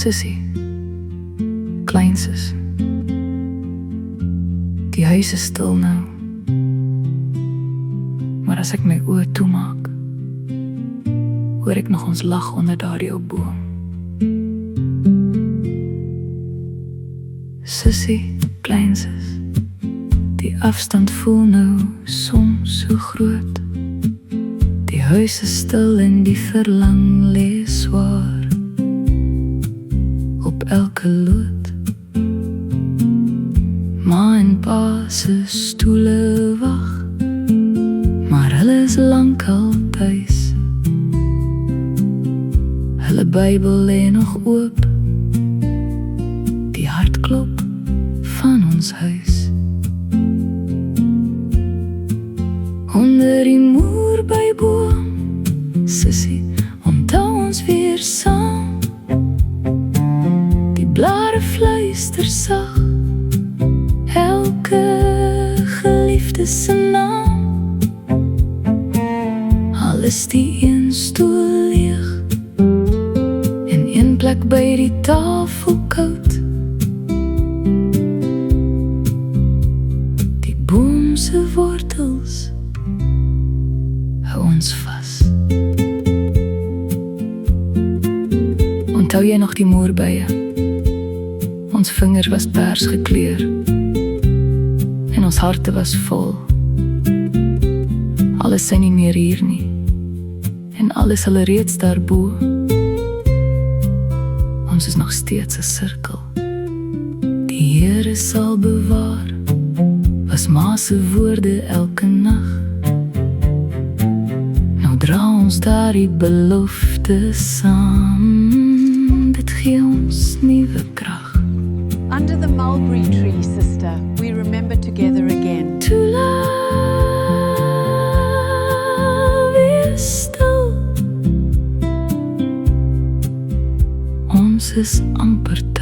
Sussie, klein sis. Die huis is stil nou. Maar as ek my oë toemaak, hoor ek nog ons lag onder daardie ou boom. Sussie, klein sis, die afstand voel nou soms so groot. Die huis is stil en die verlang lê swaar op elke lood. Ma en pa se stoele wag, maar hulle is lankal tuis. Hulle Bybel lê nog oop, die hartklop van ons huis. Onder die moerbeiboom, Sussie, onthou ons weer saam. Die blare fluister sag, elke geliefde se naam. Al is die een stoel leeg en een plek by die tafel koud. Die boom se wortels hou ons vas. Onthou jy nog die moerbeye? Ons vingers was pers gekleur en ons harte was vol. Alles is nie meer hier nie en alles hulle reeds daarbo. Ons is nog steeds 'n sirkel. Die Here sal bewaar, was ma se woorde elke nag. Nou dra ons daardie belofte saam, dit gee ons nuwe krag. Under the mulberry tree, sister, we remember together again. To love is stil. Ons is amper